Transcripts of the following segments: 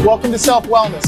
Welcome to Self Wellness.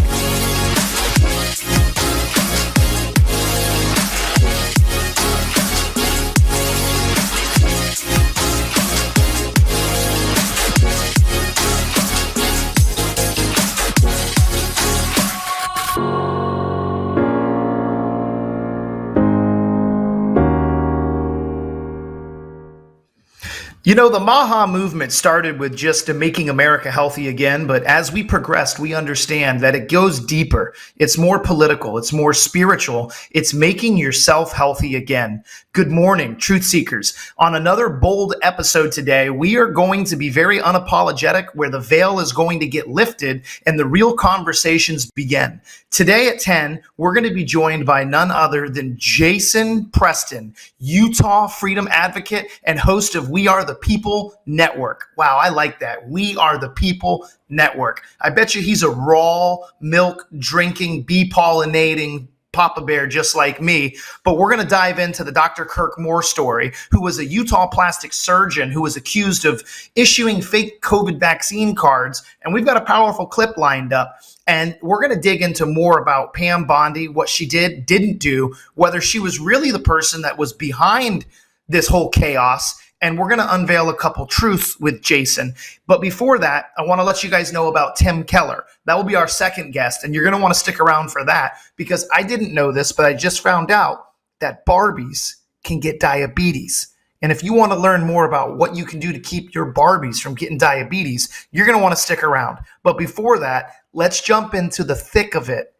You know, the MAHA movement started with just making America healthy again, but as we progressed, we understand that it goes deeper. It's more political. It's more spiritual. It's making yourself healthy again. Good morning, truth seekers. On another bold episode today, we are going to be very unapologetic, where the veil is going to get lifted and the real conversations begin. Today at 10, we're going to be joined by none other than Jason Preston, Utah freedom advocate and host of We Are the People Network. Wow, I like that. We Are the People Network. I bet you he's a raw milk drinking, bee pollinating Papa Bear just like me. But we're going to dive into the Dr. Kirk Moore story, who was a Utah plastic surgeon who was accused of issuing fake COVID vaccine cards. And we've got a powerful clip lined up. And we're going to dig into more about Pam Bondi, what she did, didn't do, whether she was really the person that was behind this whole chaos. And we're going to unveil a couple truths with Jason. But before that, I want to let you guys know about Tim Keller. That will be our second guest, and you're going to want to stick around for that, because I didn't know this, but I just found out that Barbies can get diabetes. And if you want to learn more about what you can do to keep your Barbies from getting diabetes, you're going to want to stick around. But before that, let's jump into the thick of it.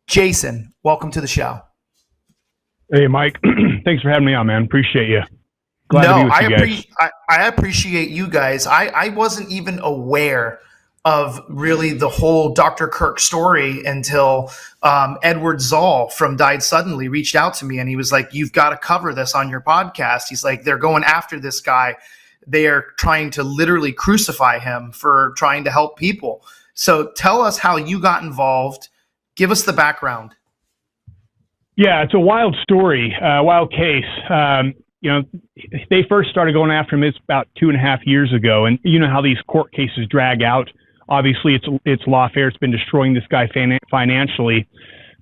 Jason, welcome to the show. Hey, Mike. Thanks for having me on, man. Appreciate you. I appreciate you guys. I wasn't even aware of really the whole Dr. Kirk story until Edward Zoll from Died Suddenly reached out to me, and he was like, "You've got to cover this on your podcast." He's like, "They're going after this guy. They are trying to literally crucify him for trying to help people." So tell us how you got involved. Give us the background. Yeah, it's a wild story, wild case. They first started going after him about 2.5 years ago, and you know how these court cases drag out. Obviously, it's lawfare. It's been destroying this guy financially,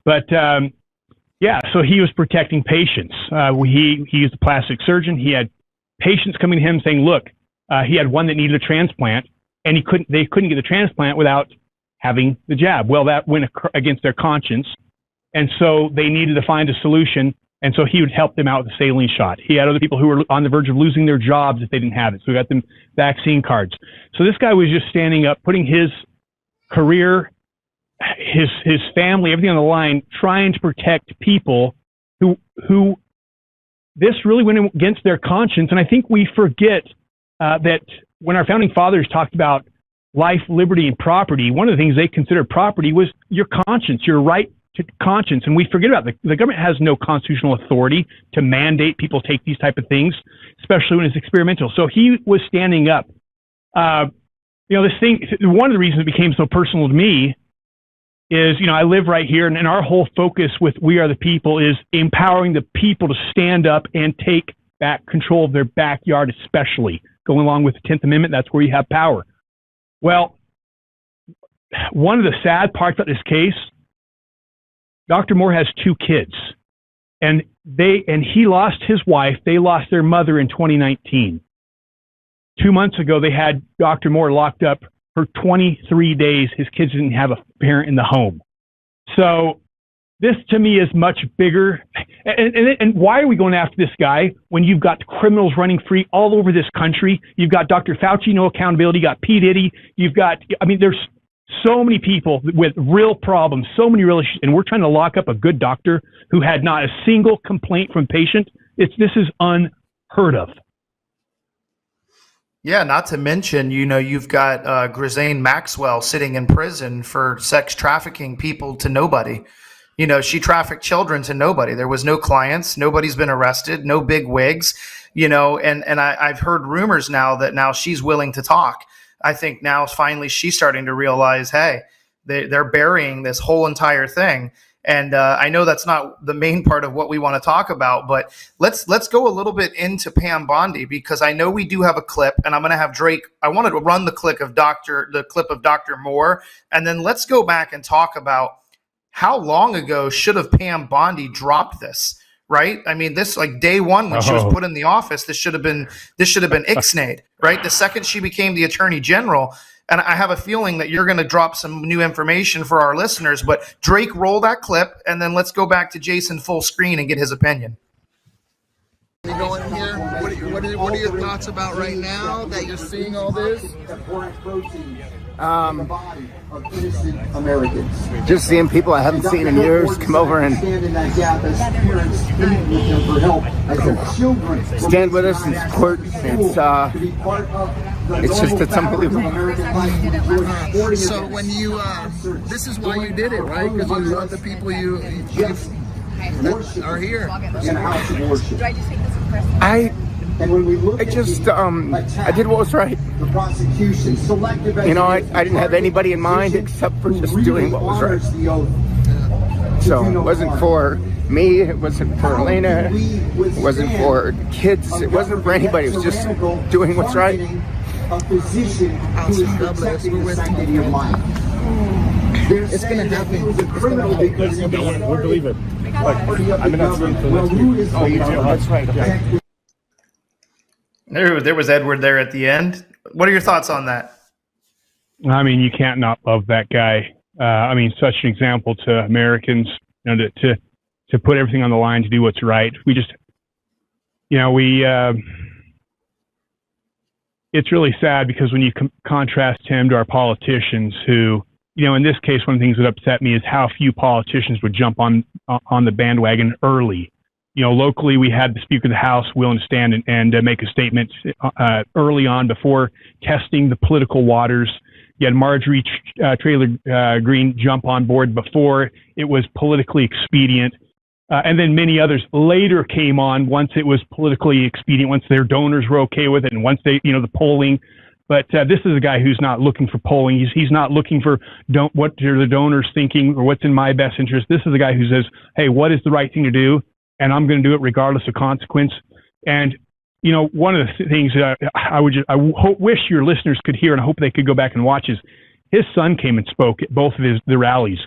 but so he was protecting patients. He was a plastic surgeon. He had patients coming to him saying, "Look, he had one that needed a transplant, and they couldn't get the transplant without having the jab." Well, that went against their conscience, and so they needed to find a solution. And so he would help them out with a saline shot. He had other people who were on the verge of losing their jobs if they didn't have it. So we got them vaccine cards. So this guy was just standing up, putting his career, his family, everything on the line, trying to protect people who this really went against their conscience. And I think we forget that when our founding fathers talked about life, liberty, and property, one of the things they considered property was your conscience, your right to conscience. And we forget about the government has no constitutional authority to mandate people take these type of things, especially when it's experimental. So he was standing up. This thing, one of the reasons it became so personal to me is, I live right here, and our whole focus with We Are the People is empowering the people to stand up and take back control of their backyard, especially going along with the 10th Amendment. That's where you have power. Well, one of the sad parts about this case, Dr. Moore has 2 kids, and he lost his wife. They lost their mother in 2019. 2 months ago, they had Dr. Moore locked up for 23 days. His kids didn't have a parent in the home. So this, to me, is much bigger. And why are we going after this guy when you've got criminals running free all over this country? You've got Dr. Fauci, no accountability. You got P. Diddy. There's so many people with real problems, so many real issues, and we're trying to lock up a good doctor who had not a single complaint from patient. This is unheard of. Yeah, not to mention, you've got Ghislaine Maxwell sitting in prison for sex trafficking people to nobody. She trafficked children to nobody. There was no clients. Nobody's been arrested. No big wigs. And I've heard rumors now that now she's willing to talk. I think now finally she's starting to realize, hey, they're burying this whole entire thing. And I know that's not the main part of what we want to talk about, but let's go a little bit into Pam Bondi, because I know we do have a clip, and I'm going to have Drake. I wanted to run the clip of Dr. Moore, and then let's go back and talk about how long ago should have Pam Bondi dropped this. Right? I mean, this, like, day one when she was put in the office, this should have been ixnayed, right? The second she became the Attorney General. And I have a feeling that you're going to drop some new information for our listeners. But Drake, roll that clip, and then let's go back to Jason full screen and get his opinion. You going here? What are your thoughts about right now that you're seeing all this? Just seeing people I haven't seen in years come over and stand with us and support. It's unbelievable. So when you, this is why you did it, right? Because you love the people you that are here. I did what was right. You know, I didn't have anybody in mind except for just doing what was right. So it wasn't for me, it wasn't for Elena, it wasn't for kids, it wasn't for anybody, it was just doing what's right. Awesome. God bless. We're with you. It's going to happen. We'll believe it. I'm not seeing for next week. Oh, you do? That's right. Yeah. There was Edward there at the end. What are your thoughts on that? I mean, you can't not love that guy. I mean, such an example to Americans, you know, to put everything on the line to do what's right. We just, you know, it's really sad because when you contrast him to our politicians who, you know, in this case, one of the things that upset me is how few politicians would jump on the bandwagon early. You know, locally, we had the Speaker of the House willing to stand and make a statement early on before testing the political waters. You had Marjorie Taylor Greene jump on board before it was politically expedient. And then many others later came on once it was politically expedient, once their donors were okay with it, and once they, you know, the polling. But this is a guy who's not looking for polling. He's not looking for what are the donors thinking or what's in my best interest. This is a guy who says, hey, what is the right thing to do? And I'm going to do it regardless of consequence. And, you know, one of the things that I wish your listeners could hear, and I hope they could go back and watch, is his son came and spoke at both of the rallies.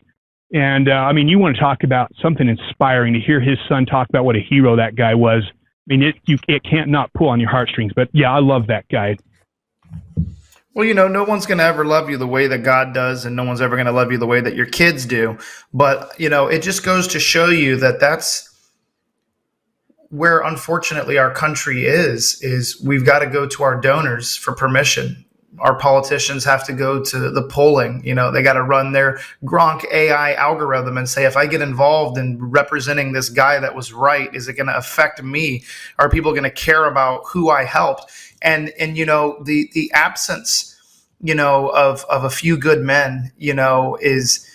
And, I mean, you want to talk about something inspiring to hear his son talk about what a hero that guy was. I mean, it can't not pull on your heartstrings. But, yeah, I love that guy. Well, you know, no one's going to ever love you the way that God does, and no one's ever going to love you the way that your kids do. But, you know, it just goes to show you that that's where, unfortunately, our country is we've got to go to our donors for permission. Our politicians have to go to the polling. You know, they got to run their Gronk AI algorithm and say, if I get involved in representing this guy that was right, is it going to affect me? Are people going to care about who I helped? And you know, the absence, you know, of a few good men, you know, is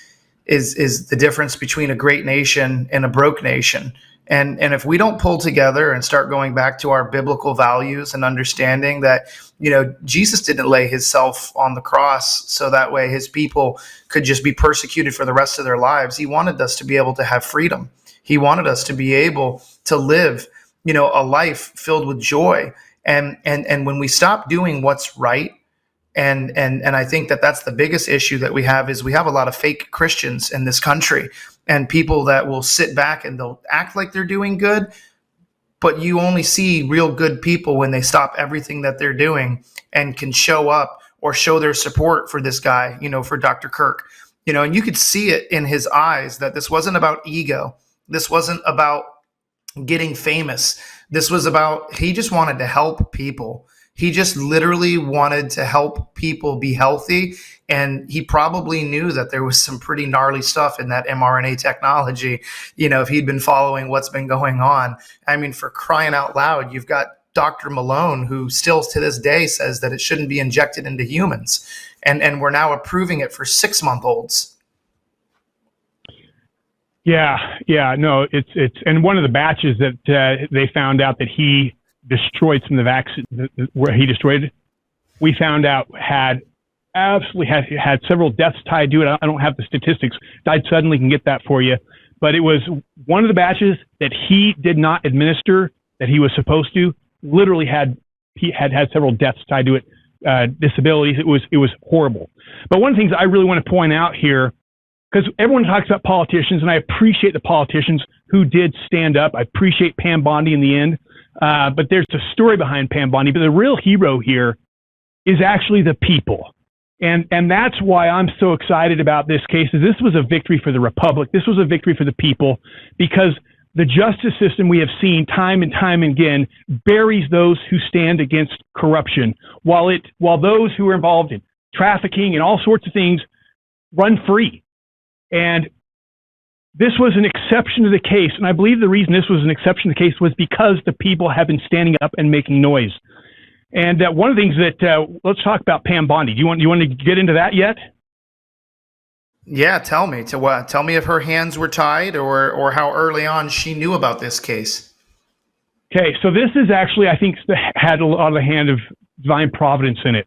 the difference between a great nation and a broke nation. And if we don't pull together and start going back to our biblical values and understanding that, you know, Jesus didn't lay himself on the cross so that way his people could just be persecuted for the rest of their lives. He wanted us to be able to have freedom. He wanted us to be able to live, you know, a life filled with joy. And when we stop doing what's right, and I think that's the biggest issue that we have, is we have a lot of fake Christians in this country, and people that will sit back and they'll act like they're doing good, but you only see real good people when they stop everything that they're doing and can show up or show their support for this guy, you know, for Dr. Kirk, you know, and you could see it in his eyes that this wasn't about ego. This wasn't about getting famous. This was about, he just wanted to help people. He just literally wanted to help people be healthy. And he probably knew that there was some pretty gnarly stuff in that mRNA technology, you know, if he'd been following what's been going on. I mean, for crying out loud, you've got Dr. Malone, who still to this day says that it shouldn't be injected into humans. And we're now approving it for 6-month-olds. Yeah, no, it's and one of the batches that they found out that he destroyed some of the vaccine, where he destroyed, we found out had several deaths tied to it. I don't have the statistics. Died suddenly, can get that for you. but it was one of the batches that he did not administer that he was supposed to. Literally had several deaths tied to it, disabilities. It was horrible. But one of the things I really want to point out here, because everyone talks about politicians, and I appreciate the politicians who did stand up. I appreciate Pam Bondi in the end, but there's a story behind Pam Bondi. But the real hero here is actually the people. And that's why I'm so excited about this case. Is this was a victory for the Republic. This was a victory for the people, because the justice system we have seen time and time again buries those who stand against corruption, while those who are involved in trafficking and all sorts of things run free. And this was an exception to the case. And I believe the reason this was an exception to the case was because the people have been standing up and making noise. And one of the things that let's talk about Pam Bondi. Do you want to get into that yet? Yeah, tell me. Tell me if her hands were tied, or how early on she knew about this case. Okay, so this is actually, I think, had a lot of the hand of divine providence in it.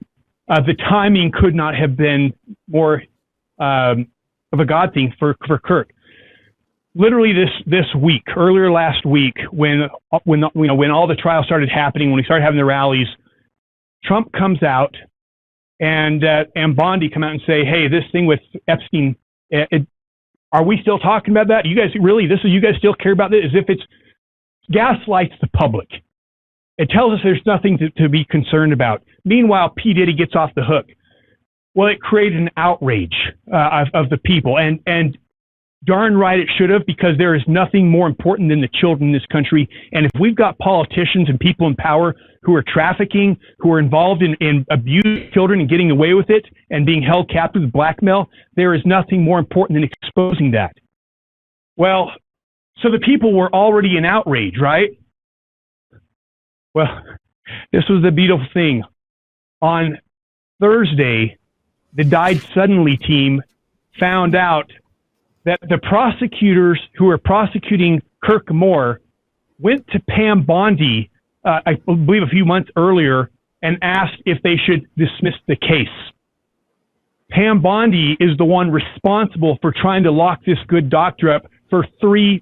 The timing could not have been more of a God thing for Kirk. Literally this week, earlier last week, when all the trials started happening, when we started having the rallies, Trump comes out and Bondi come out and say, "Hey, this thing with Epstein, are we still talking about that? You guys you guys still care about this?" As if it's gaslights the public. It tells us there's nothing to be concerned about. Meanwhile, P. Diddy gets off the hook. Well, it created an outrage of the people, and darn right it should have, because there is nothing more important than the children in this country. And if we've got politicians and people in power who are trafficking, who are involved in abusing children and getting away with it and being held captive with blackmail, there is nothing more important than exposing that. Well, so the people were already in outrage, right? Well, this was the beautiful thing. On Thursday, the Died Suddenly team found out that the prosecutors who were prosecuting Kirk Moore went to Pam Bondi, I believe a few months earlier, and asked if they should dismiss the case. Pam Bondi is the one responsible for trying to lock this good doctor up for 3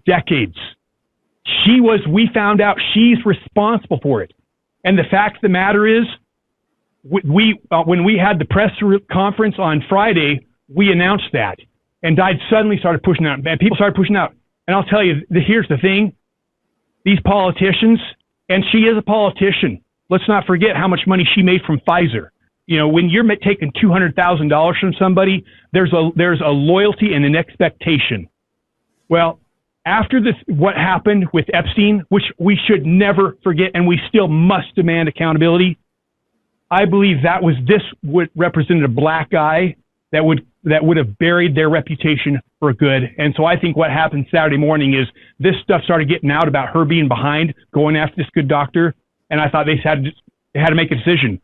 decades. We found out she's responsible for it. And the fact of the matter is, when we had the press conference on Friday, we announced that. And Died Suddenly started pushing out, and people started pushing out. And I'll tell you, here's the thing. These politicians, and she is a politician. Let's not forget how much money she made from Pfizer. When you're taking $200,000 from somebody, there's a loyalty and an expectation. Well, after what happened with Epstein, which we should never forget, and we still must demand accountability, I believe this would represent a black eye that would have buried their reputation for good. And so I think what happened Saturday morning is this stuff started getting out about her being behind, going after this good doctor. And I thought they had to make a decision.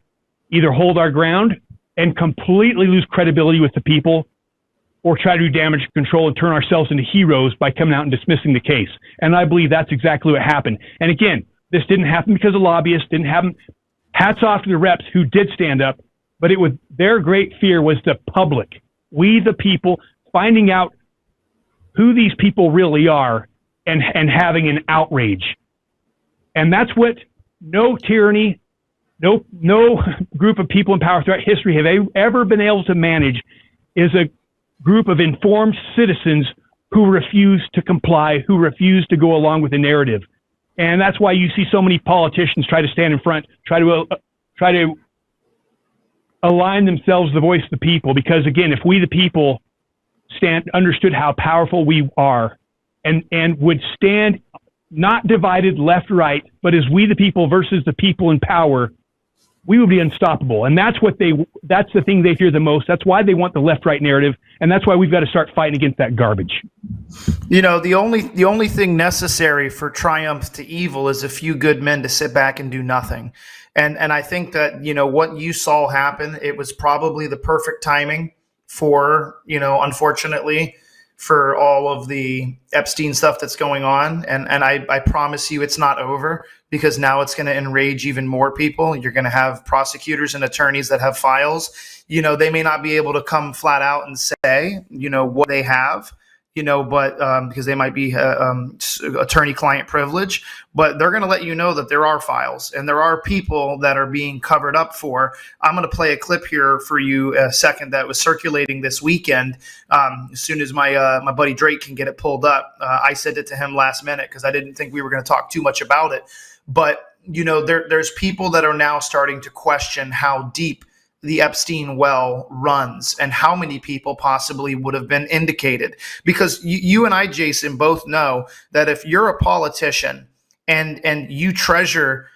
Either hold our ground and completely lose credibility with the people, or try to do damage control and turn ourselves into heroes by coming out and dismissing the case. And I believe that's exactly what happened. And again, this didn't happen because of lobbyists, didn't happen. Hats off to the reps who did stand up, but it was their great fear was the public. We, the people, finding out who these people really are and having an outrage. And that's what no tyranny, no group of people in power throughout history have ever been able to manage, is a group of informed citizens who refuse to comply, who refuse to go along with the narrative. And that's why you see so many politicians try to stand in front, try to align themselves to the voice of the people. Because again, if we the people understood how powerful we are and would stand not divided left, right, but as we the people versus the people in power, we would be unstoppable. And that's the thing they fear the most. That's why they want the left-right narrative. And that's why we've got to start fighting against that garbage. The only thing necessary for triumph to evil is a few good men to sit back and do nothing. And I think that, what you saw happen, it was probably the perfect timing for, unfortunately, for all of the Epstein stuff that's going on. And I promise you it's not over, because now it's going to enrage even more people. You're going to have prosecutors and attorneys that have files. They may not be able to come flat out and say, what they have, but because they might be attorney-client privilege, but they're going to let you know that there are files and there are people that are being covered up for. I'm going to play a clip here for you a second that was circulating this weekend. As soon as my buddy Drake can get it pulled up, I sent it to him last minute because I didn't think we were going to talk too much about it. But, there's people that are now starting to question how deep the Epstein well runs and how many people possibly would have been indicated. Because you and I, Jason, both know that if you're a politician and you treasure,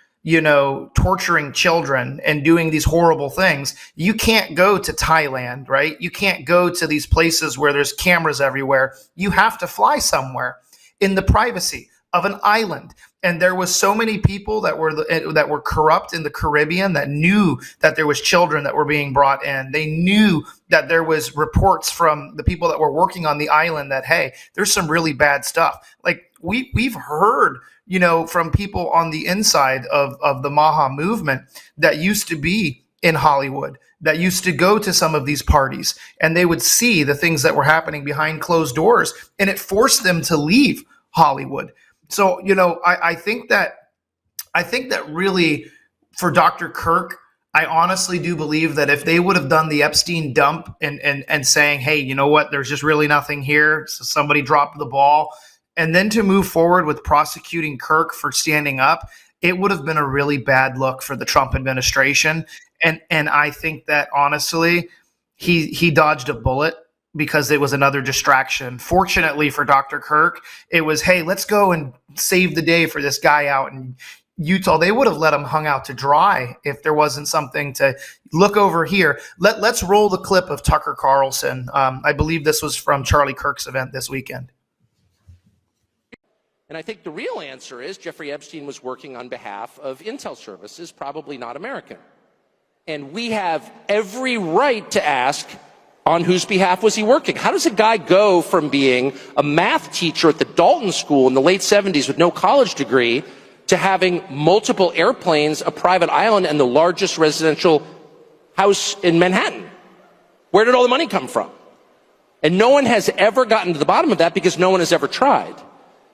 torturing children and doing these horrible things, you can't go to Thailand, right? You can't go to these places where there's cameras everywhere. You have to fly somewhere in the privacy of an island. And there was so many people that were corrupt in the Caribbean that knew that there was children that were being brought in. They knew that there was reports from the people that were working on the island that, hey, there's some really bad stuff. Like we've heard, from people on the inside of the Maha movement that used to be in Hollywood, that used to go to some of these parties, and they would see the things that were happening behind closed doors, and it forced them to leave Hollywood. So, I think that really for Dr. Kirk, I honestly do believe that if they would have done the Epstein dump and saying, hey, you know what, there's just really nothing here, so somebody dropped the ball, and then to move forward with prosecuting Kirk for standing up, it would have been a really bad look for the Trump administration. And I think that honestly, he dodged a bullet, because it was another distraction. Fortunately for Dr. Kirk, it was, hey, let's go and save the day for this guy out in Utah. They would have let him hung out to dry if there wasn't something to look over here. Let's roll the clip of Tucker Carlson. I believe this was from Charlie Kirk's event this weekend. And I think the real answer is Jeffrey Epstein was working on behalf of intel services, probably not American. And we have every right to ask, on whose behalf was he working? How does a guy go from being a math teacher at the Dalton School in the late 70s with no college degree to having multiple airplanes, a private island, and the largest residential house in Manhattan? Where did all the money come from? And no one has ever gotten to the bottom of that because no one has ever tried.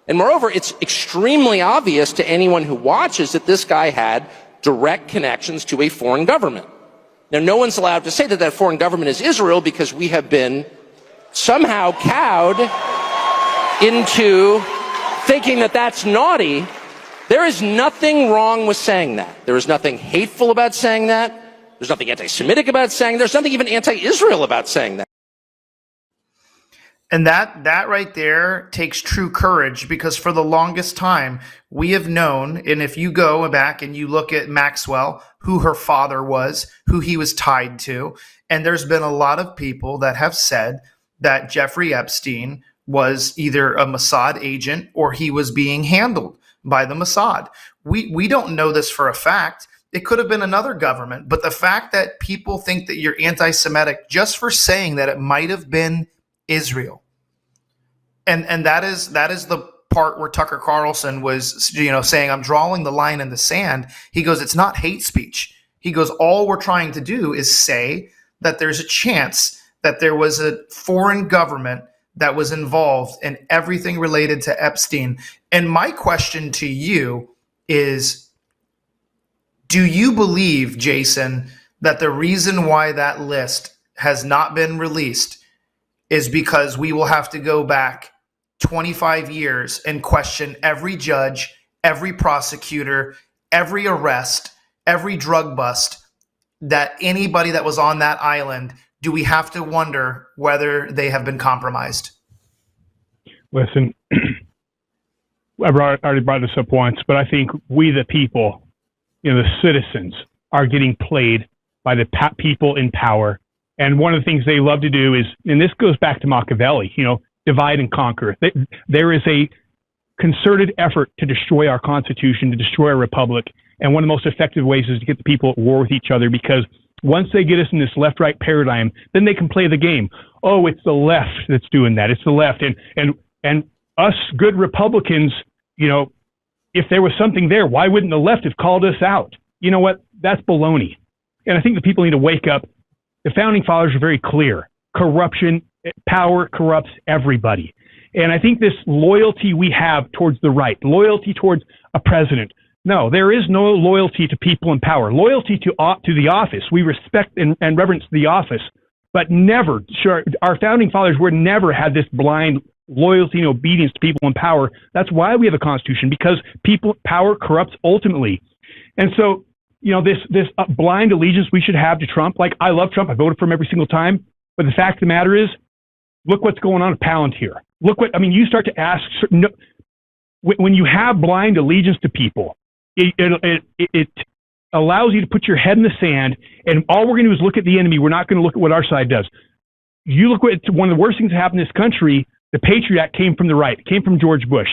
And moreover, it's extremely obvious to anyone who watches that this guy had direct connections to a foreign government. Now, no one's allowed to say that that foreign government is Israel because we have been somehow cowed into thinking that that's naughty. There is nothing wrong with saying that. There is nothing hateful about saying that. There's nothing anti-Semitic about saying that. There's nothing even anti-Israel about saying that. And that right there takes true courage, because for the longest time we have known, and if you go back and you look at Maxwell, who her father was, who he was tied to, and there's been a lot of people that have said that Jeffrey Epstein was either a Mossad agent or he was being handled by the Mossad. We don't know this for a fact. It could have been another government, but the fact that people think that you're anti-Semitic just for saying that it might have been Israel. And that is the part where Tucker Carlson was, saying, I'm drawing the line in the sand. He goes, it's not hate speech. He goes, all we're trying to do is say that there's a chance that there was a foreign government that was involved in everything related to Epstein. And my question to you is, do you believe, Jason, that the reason why that list has not been released is because we will have to go back 25 years and question every judge, every prosecutor, every arrest, every drug bust, that anybody that was on that island, do we have to wonder whether they have been compromised? Listen, I've already brought this up once, but I think we, the people, the citizens, are getting played by the people in power. And one of the things they love to do is, and this goes back to Machiavelli, divide and conquer. There is a concerted effort to destroy our Constitution, to destroy our republic. And one of the most effective ways is to get the people at war with each other, because once they get us in this left-right paradigm, then they can play the game. Oh, it's the left that's doing that. It's the left. And us good Republicans, if there was something there, why wouldn't the left have called us out? You know what? That's baloney. And I think the people need to wake up. The founding fathers were very clear. Corruption Power corrupts everybody. And I think this loyalty we have towards the right, loyalty towards a president. No, there is no loyalty to people in power. Loyalty to the office. We respect and reverence the office, but never, our founding fathers were never had this blind loyalty and obedience to people in power. That's why we have a constitution, because power corrupts ultimately. And so, this blind allegiance we should have to Trump. Like, I love Trump. I voted for him every single time. But the fact of the matter is, look what's going on at Palantir. You start to ask, when you have blind allegiance to people, it allows you to put your head in the sand, and all we're going to do is look at the enemy. We're not going to look at what our side does. You look at one of the worst things that happened in this country, the Patriot Act came from the right. It came from George Bush.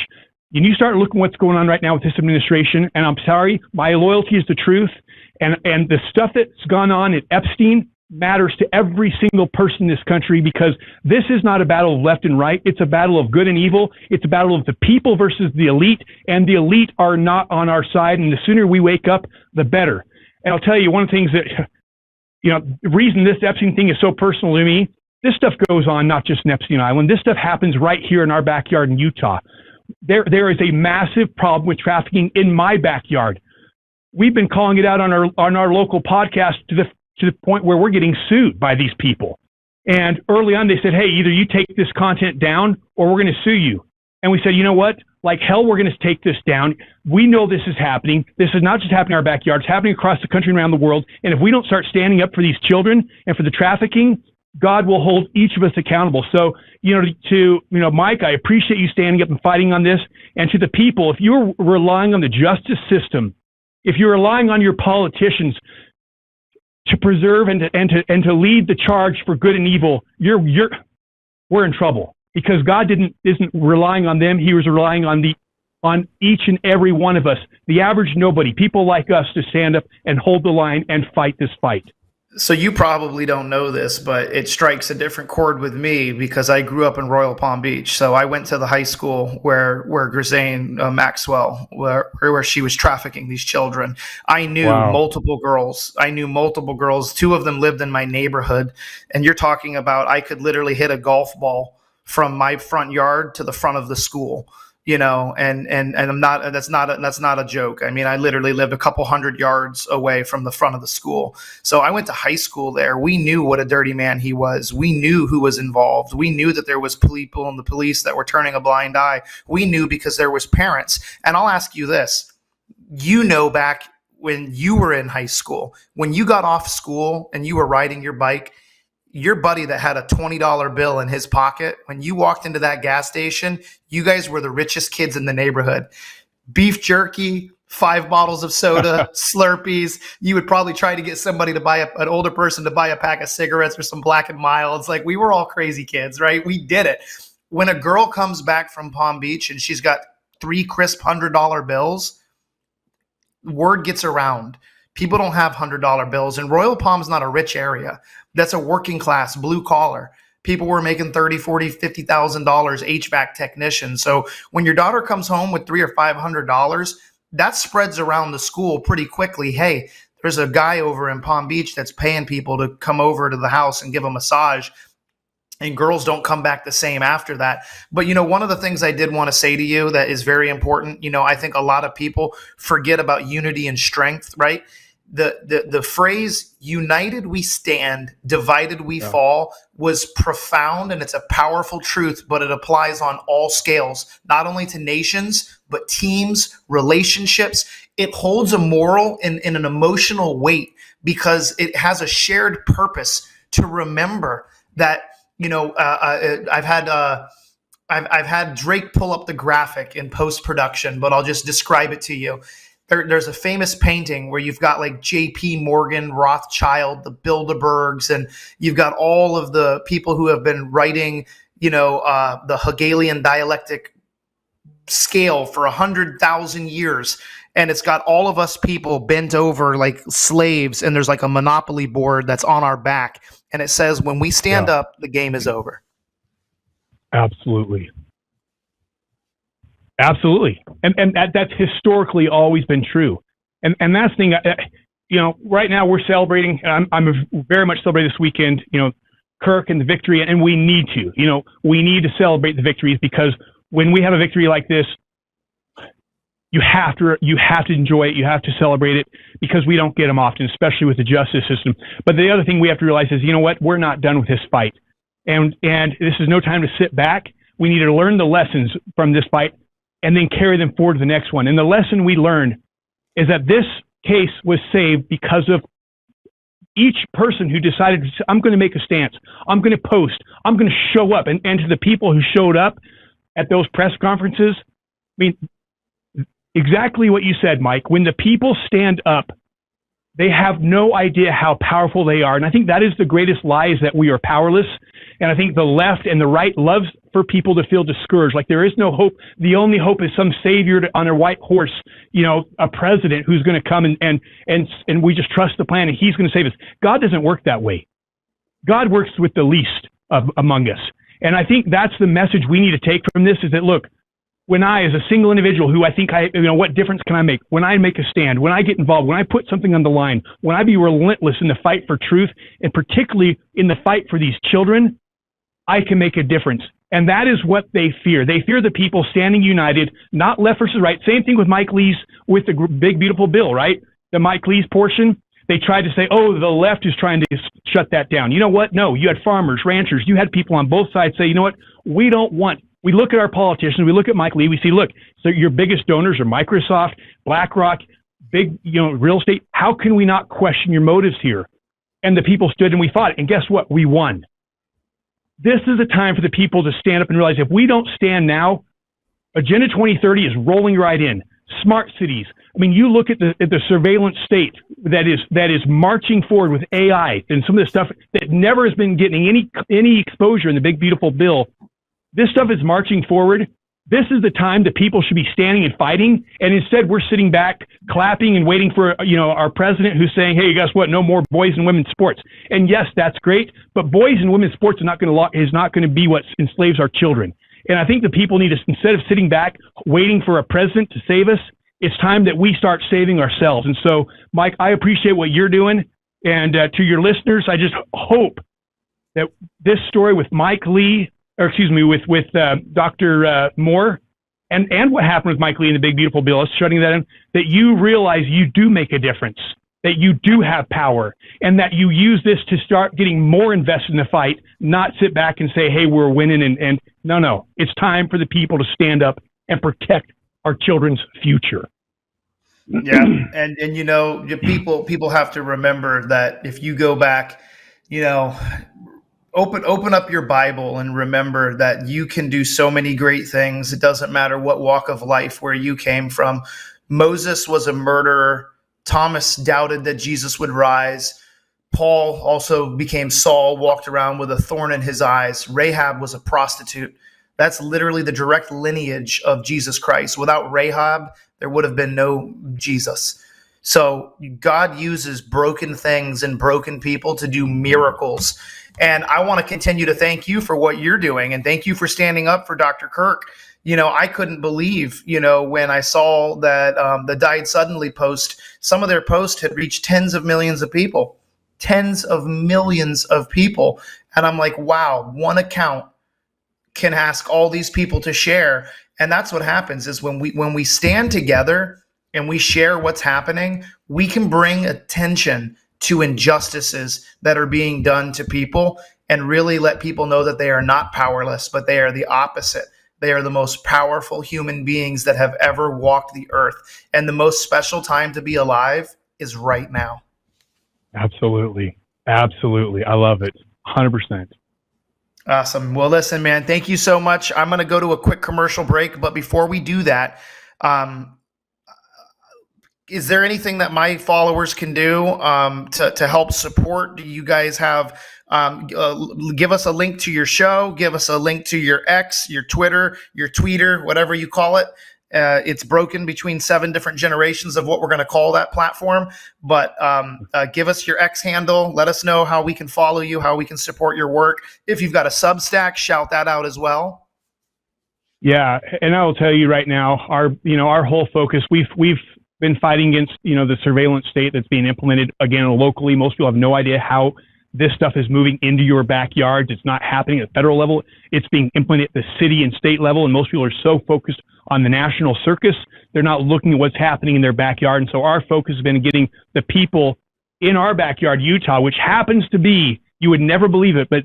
And you start looking what's going on right now with this administration, and I'm sorry, my loyalty is the truth, and the stuff that's gone on at Epstein matters to every single person in this country, because this is not a battle of left and right. It's a battle of good and evil. It's a battle of the people versus the elite, and the elite are not on our side, and the sooner we wake up, the better. And I'll tell you one of the things that, the reason this Epstein thing is so personal to me, this stuff goes on not just in Epstein Island. This stuff happens right here in our backyard in Utah. There is a massive problem with trafficking in my backyard. We've been calling it out on our local podcast to the point where we're getting sued by these people. And early on, they said, hey, either you take this content down or we're going to sue you. And we said, you know what? Like hell, we're going to take this down. We know this is happening. This is not just happening in our backyard. It's happening across the country and around the world. And if we don't start standing up for these children and for the trafficking, God will hold each of us accountable. So, Mike, I appreciate you standing up and fighting on this. And to the people, if you're relying on the justice system, if you're relying on your politicians to preserve and to lead the charge for good and evil, we're in trouble, because God isn't relying on them. He was relying on each and every one of us, the average nobody, people like us, to stand up and hold the line and fight this fight. So you probably don't know this, but it strikes a different chord with me because I grew up in Royal Palm Beach. So I went to the high school where Ghislaine Maxwell, where she was trafficking these children. I knew multiple girls. Two of them lived in my neighborhood. And you're talking about, I could literally hit a golf ball from my front yard to the front of the school. And I'm not, that's not a joke. I mean, I literally lived a couple 100 yards away from the front of the school. So I went to high school there. We knew what a dirty man he was. We knew who was involved. We knew that there was people in the police that were turning a blind eye. We knew because there was parents. And I'll ask you this, back when you were in high school, when you got off school and you were riding your bike, your buddy that had a $20 bill in his pocket, when you walked into that gas station, you guys were the richest kids in the neighborhood. Beef jerky, 5 bottles of soda, Slurpees. You would probably try to get somebody to buy an older person to buy a pack of cigarettes or some Black and Milds. Like, we were all crazy kids, right? We did it. When a girl comes back from Palm Beach and she's got 3 crisp $100 bills, word gets around. People don't have $100 bills, and Royal Palm's not a rich area. That's a working class, blue collar. People were making $30,000, $40,000, $50,000 HVAC technicians. So when your daughter comes home with $300 or $500, that spreads around the school pretty quickly. Hey, there's a guy over in Palm Beach that's paying people to come over to the house and give a massage. And girls don't come back the same after that. But, one of the things I did want to say to you that is very important, I think a lot of people forget about unity and strength, right? The phrase united we stand, divided we fall was profound, and it's a powerful truth, but it applies on all scales, not only to nations, but teams, relationships. It holds a moral and an emotional weight because it has a shared purpose to remember that, I've had Drake pull up the graphic in post-production, but I'll just describe it to you. There's a famous painting where you've got like J.P. Morgan, Rothschild, the Bilderbergs, and you've got all of the people who have been writing, the Hegelian dialectic scale for 100,000 years. And it's got all of us people bent over like slaves, and there's like a Monopoly board that's on our back. And it says, when we stand up, the game is over. Absolutely. Absolutely. And that's historically always been true. And that's the thing, right now we're celebrating, I'm very much celebrating this weekend, Kirk and the victory, and we need to. We need to celebrate the victories, because when we have a victory like this, you have to enjoy it. You have to celebrate it, because we don't get them often, especially with the justice system. But the other thing we have to realize is, you know what? We're not done with this fight, and this is no time to sit back. We need to learn the lessons from this fight and then carry them forward to the next one. And the lesson we learned is that this case was saved because of each person who decided, I'm going to make a stance. I'm going to post. I'm going to show up. And to the people who showed up at those press conferences, I mean, exactly what you said, Mike. When the people stand up, they have no idea how powerful they are. And I think that is the greatest lie, is that we are powerless. And I think the left and the right loves for people to feel discouraged, like there is no hope. The only hope is some savior on a white horse, a president who's going to come and we just trust the plan and he's going to save us. God doesn't work that way. God works with the least among us. And I think that's the message we need to take from this, is that, look, when I, as a single individual who I think what difference can I make? When I make a stand, when I get involved, when I put something on the line, when I be relentless in the fight for truth, and particularly in the fight for these children, I can make a difference. And that is what they fear. They fear the people standing united, not left versus right. Same thing with Mike Lee's, with the big, beautiful bill, right? The Mike Lee's portion. They tried to say, oh, the left is trying to shut that down. You know what? No, you had farmers, ranchers, you had people on both sides say, you know what? We look at our politicians, we look at Mike Lee, we see, look, so your biggest donors are Microsoft, BlackRock, big, real estate. How can we not question your motives here? And the people stood and we fought. And guess what? We won. This is a time for the people to stand up and realize, if we don't stand now, Agenda 2030 is rolling right in. Smart cities. I mean, you look at the surveillance state that is marching forward with AI and some of the stuff that never has been getting any exposure in the big, beautiful bill. This stuff is marching forward. This is the time that people should be standing and fighting. And instead, we're sitting back, clapping and waiting for, our president, who's saying, hey, guess what? No more boys and women's sports. And yes, that's great. But boys and women's sports is not going to be what enslaves our children. And I think the people need to, instead of sitting back, waiting for a president to save us, it's time that we start saving ourselves. And so, Mike, I appreciate what you're doing. And to your listeners, I just hope that this story with Mike Lee, with Dr. Moore, and what happened with Mike Lee and the big, beautiful bill, shutting that in, that you realize you do make a difference, that you do have power, and that you use this to start getting more invested in the fight, not sit back and say, hey, we're winning. And no, it's time for the people to stand up and protect our children's future. Yeah. And people have to remember that if you go back, open up your Bible and remember that you can do so many great things. It doesn't matter what walk of life where you came from. Moses was a murderer. Thomas doubted that Jesus would rise. Paul also became Saul, walked around with a thorn in his eyes. Rahab was a prostitute. That's literally the direct lineage of Jesus Christ. Without Rahab, there would have been no Jesus. So God uses broken things and broken people to do miracles. And I want to continue to thank you for what you're doing. And thank you for standing up for Dr. Kirk. I couldn't believe, when I saw that the Died Suddenly post, some of their posts had reached tens of millions of people. And I'm like, wow, one account can ask all these people to share. And that's what happens is when we stand together and we share what's happening, we can bring attention to injustices that are being done to people and really let people know that they are not powerless, but they are the opposite. They are the most powerful human beings that have ever walked the earth. And the most special time to be alive is right now. Absolutely. Absolutely. I love it. 100%. Awesome. Well, listen, man, thank you so much. I'm going to go to a quick commercial break, but before we do that, is there anything that my followers can do to help support? Do you guys have, give us a link to your show, give us a link to your X, your Twitter, your tweeter, whatever you call it. It's broken between 7 different generations of what we're going to call that platform. But give us your X handle. Let us know how we can follow you, how we can support your work. If you've got a Substack, shout that out as well. Yeah, and I will tell you right now, our whole focus, we've been fighting against the surveillance state that's being implemented again locally. Most people have no idea how this stuff is moving into your backyards. It's not happening at the federal level. It's being implemented at the city and state level. And most people are so focused on the national circus, they're not looking at what's happening in their backyard. And so our focus has been getting the people in our backyard, Utah, which happens to be, you would never believe it, but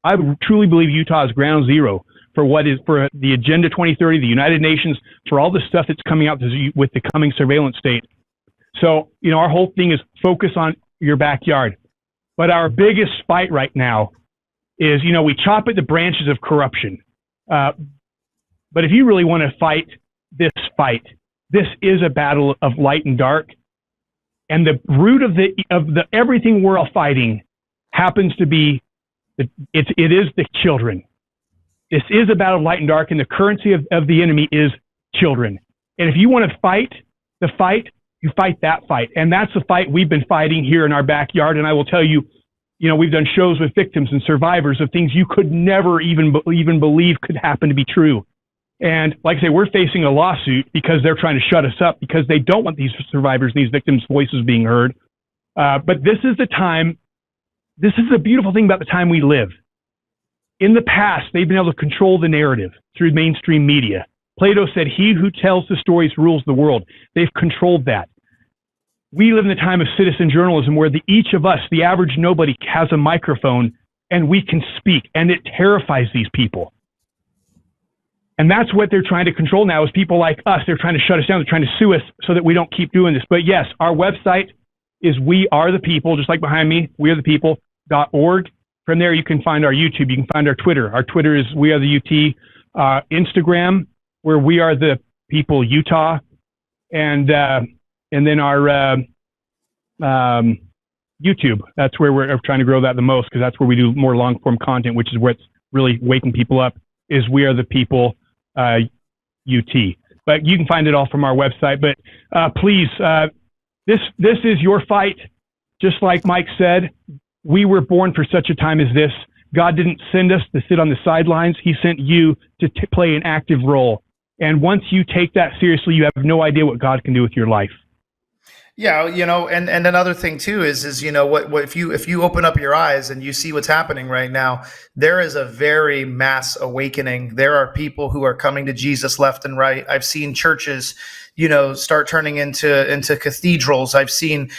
I truly believe Utah is ground zero for what is for the Agenda 2030, the United Nations, for all the stuff that's coming out with the coming surveillance state. So, our whole thing is focus on your backyard. But our biggest fight right now is, we chop at the branches of corruption. But if you really want to fight, this is a battle of light and dark. And the root of the everything we're all fighting happens to be, it is the children. This is a battle of light and dark, and the currency of the enemy is children. And if you want to fight the fight, you fight that fight. And that's the fight we've been fighting here in our backyard. And I will tell you, we've done shows with victims and survivors of things you could never even believe could happen to be true. And like I say, we're facing a lawsuit because they're trying to shut us up because they don't want these survivors, these victims' voices being heard. But this is the time, this is the beautiful thing about the time we live. In the past, they've been able to control the narrative through mainstream media. Plato said, he who tells the stories rules the world. They've controlled that. We live in the time of citizen journalism where each of us, the average nobody, has a microphone and we can speak, and it terrifies these people. And that's what they're trying to control now is people like us. They're trying to shut us down. They're trying to sue us so that we don't keep doing this. But yes, our website is We Are the People, just like behind me, wearethepeople.org. From there, you can find our YouTube. You can find our Twitter. Our Twitter is We Are the UT. Instagram, where We Are the People Utah. And then our YouTube. That's where we're trying to grow that the most because that's where we do more long-form content, which is what's really waking people up, is We Are the People UT. But you can find it all from our website. But please, this is your fight. Just like Mike said, we were born for such a time as this. God didn't send us to sit on the sidelines. He sent you to play an active role. And once you take that seriously, you have no idea what God can do with your life. Yeah, and another thing too is what if you open up your eyes and you see what's happening right now, there is a very mass awakening. There are people who are coming to Jesus left and right. I've seen churches, start turning into cathedrals. I've seen,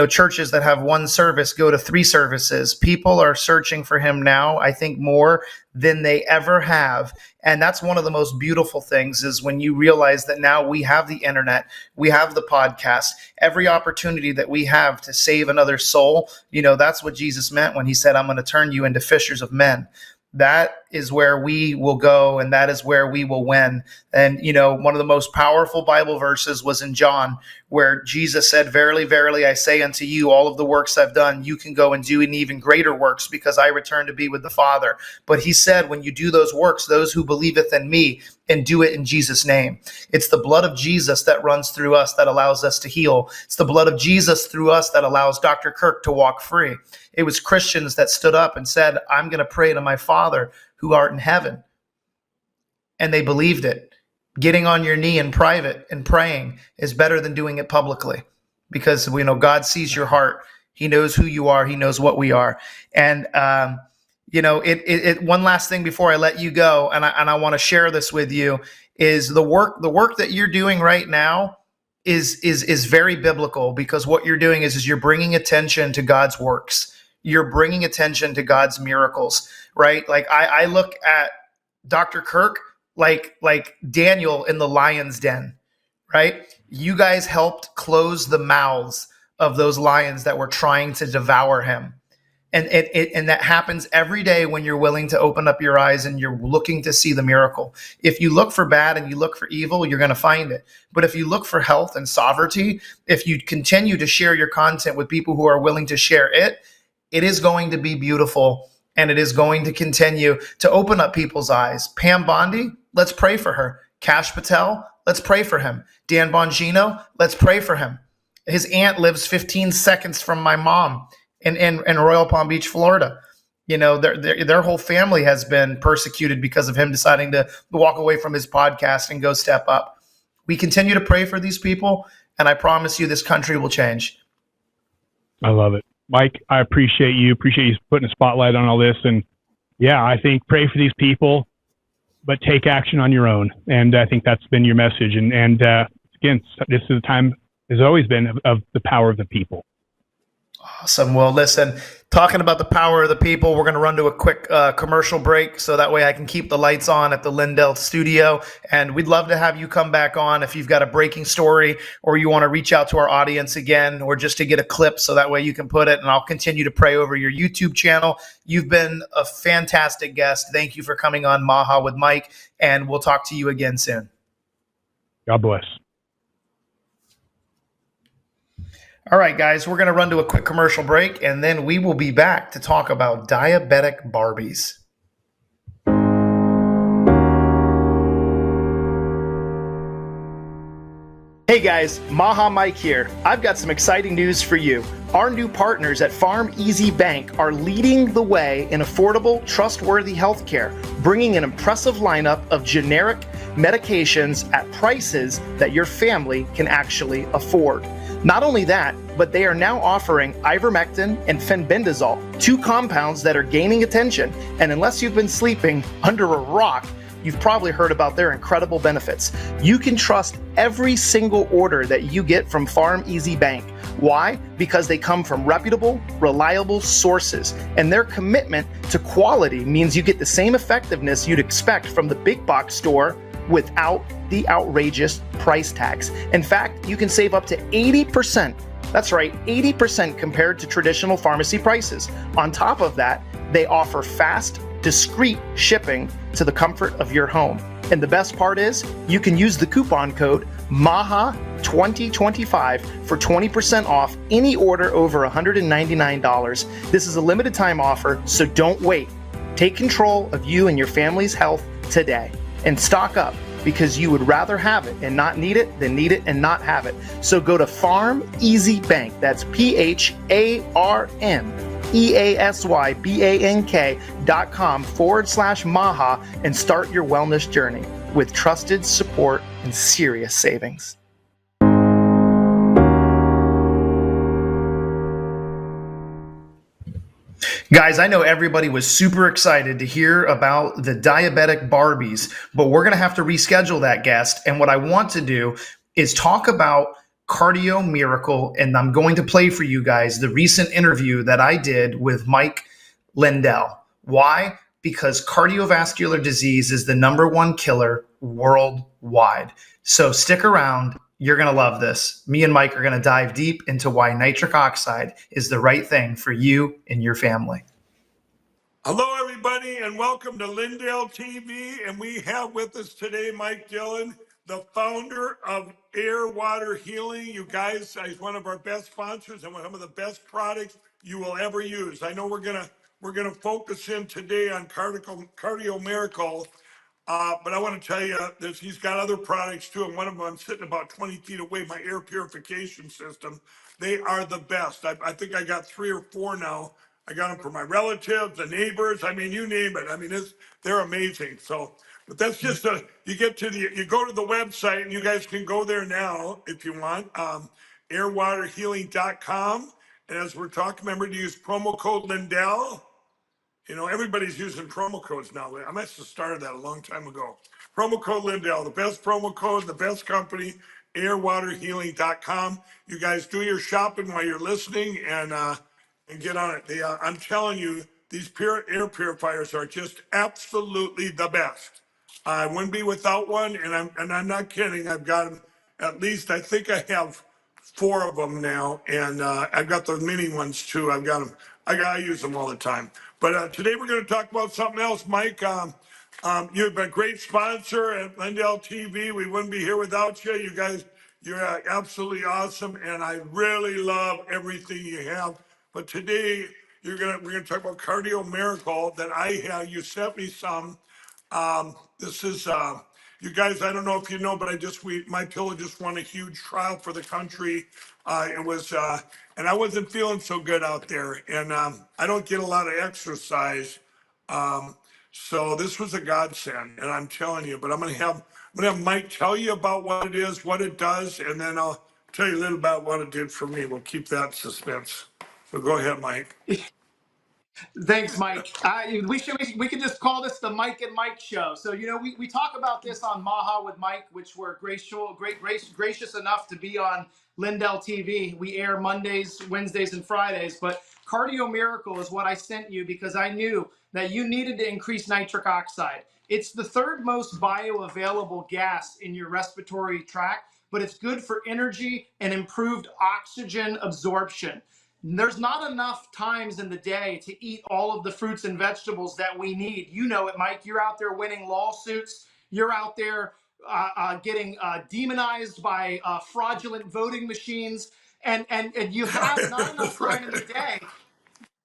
churches that have one service go to 3 services. People are searching for him now, I think more than they ever have. And that's one of the most beautiful things is when you realize that now we have the internet, we have the podcast, every opportunity that we have to save another soul. That's what Jesus meant when he said, I'm going to turn you into fishers of men. That is where we will go, and that is where we will win. And, one of the most powerful Bible verses was in John, where Jesus said, verily, verily, I say unto you, all of the works I've done, you can go and do in even greater works because I return to be with the Father. But he said, when you do those works, those who believeth in me and do it in Jesus' name. It's the blood of Jesus that runs through us that allows us to heal. It's the blood of Jesus through us that allows Dr. Kirk to walk free. It was Christians that stood up and said, I'm going to pray to my Father who art in heaven. And they believed it. Getting on your knee in private and praying is better than doing it publicly because we know God sees your heart. He knows who you are. He knows what we are. And, one last thing before I let you go, and I want to share this with you, is the work that you're doing right now is very biblical because what you're doing is you're bringing attention to God's works. You're bringing attention to God's miracles, right? Like I look at Dr. Kirk like Daniel in the lion's den, right? You guys helped close the mouths of those lions that were trying to devour him. And that happens every day when you're willing to open up your eyes and you're looking to see the miracle. If you look for bad and you look for evil, you're going to find it. But if you look for health and sovereignty, if you continue to share your content with people who are willing to share it, it is going to be beautiful and it is going to continue to open up people's eyes. Pam Bondi, let's pray for her. Kash Patel, let's pray for him. Dan Bongino, let's pray for him. His aunt lives 15 seconds from my mom in Royal Palm Beach, Florida. Their whole family has been persecuted because of him deciding to walk away from his podcast and go step up. We continue to pray for these people, and I promise you this country will change. I love it. Mike, I appreciate you putting a spotlight on all this. And yeah, I think pray for these people, but take action on your own. And I think that's been your message. And again, this is the time, has always been, of the power of the people. Awesome. Well, listen, talking about the power of the people, we're going to run to a quick commercial break so that way I can keep the lights on at the Lindell studio. And we'd love to have you come back on if you've got a breaking story or you want to reach out to our audience again, or just to get a clip so that way you can put it. And I'll continue to pray over your YouTube channel. You've been a fantastic guest. Thank you for coming on Maha with Mike, and we'll talk to you again soon. God bless. All right, guys, we're going to run to a quick commercial break, and then we will be back to talk about diabetic Barbies. Hey guys, Maha Mike here. I've got some exciting news for you. Our new partners at Farm Easy Bank are leading the way in affordable, trustworthy healthcare, bringing an impressive lineup of generic medications at prices that your family can actually afford. Not only that, but they are now offering ivermectin and fenbendazole, two compounds that are gaining attention, and unless you've been sleeping under a rock, you've probably heard about their incredible benefits. You can trust every single order that you get from Farm Easy Bank. Why? Because they come from reputable, reliable sources, and their commitment to quality means you get the same effectiveness you'd expect from the big box store without the outrageous price tags. In fact, you can save up to 80%. That's right, 80% compared to traditional pharmacy prices. On top of that, they offer fast, discreet shipping to the comfort of your home. And the best part is, you can use the coupon code MAHA2025 for 20% off any order over $199. This is a limited time offer, so don't wait. Take control of you and your family's health today. And stock up, because you would rather have it and not need it than need it and not have it. So go to Farm Easy Bank, that's PharmEasyBank.com/Maha, and start your wellness journey with trusted support and serious savings. Guys, I know everybody was super excited to hear about the diabetic Barbies, but we're going to have to reschedule that guest. And what I want to do is talk about Cardio Miracle, and I'm going to play for you guys the recent interview that I did with Mike Lindell. Why? Because cardiovascular disease is the #1 killer worldwide. So stick around. You're going to love this. Me and Mike are going to dive deep into why nitric oxide is the right thing for you and your family. Hello, everybody, and welcome to Lindell TV. And we have with us today Mike Dillon, the founder of Air Water Healing. You guys, he's one of our best sponsors and one of the best products you will ever use. I know we're gonna focus in today on Cardio Miracle. But I want to tell you that he's got other products too, and one of them I'm sitting about 20 feet away, my air purification system. They are the best. I think I got 3 or 4 now. I got them for my relatives, the neighbors. I mean, you name it. I mean, they're amazing. So, but that's just you go to the website, and you guys can go there now if you want, airwaterhealing.com. And as we're talking, remember to use promo code Lindell. You know, everybody's using promo codes now. I must have started that a long time ago. Promo code Lindell, the best promo code, the best company, airwaterhealing.com. You guys do your shopping while you're listening and get on it. I'm telling you, these air purifiers are just absolutely the best. I wouldn't be without one, and I'm not kidding. I've got them at least. I think I have 4 of them now, and I've got the mini ones too. I've got them. I use them all the time. But today we're going to talk about something else, Mike. You've been a great sponsor at Lindell TV. We wouldn't be here without you. You guys, you're absolutely awesome, and I really love everything you have. But today we're gonna talk about Cardio Miracle that I have. You sent me some. This is you guys. I don't know if you know, but My Pillow just won a huge trial for the country. It was, and I wasn't feeling so good out there, and I don't get a lot of exercise. So this was a godsend, and I'm telling you. But I'm gonna have Mike tell you about what it is, what it does, and then I'll tell you a little about what it did for me. We'll keep that suspense. So go ahead, Mike. Thanks, Mike. We could just call this the Mike and Mike show. So, we talk about this on Maha with Mike, which we're gracious enough to be on Lindell TV. We air Mondays, Wednesdays, and Fridays. But Cardio Miracle is what I sent you because I knew that you needed to increase nitric oxide. It's the third most bioavailable gas in your respiratory tract, but it's good for energy and improved oxygen absorption. There's not enough times in the day to eat all of the fruits and vegetables that we need. You know it, Mike. You're out there winning lawsuits. You're out there getting demonized by fraudulent voting machines. And you have not enough time in the day.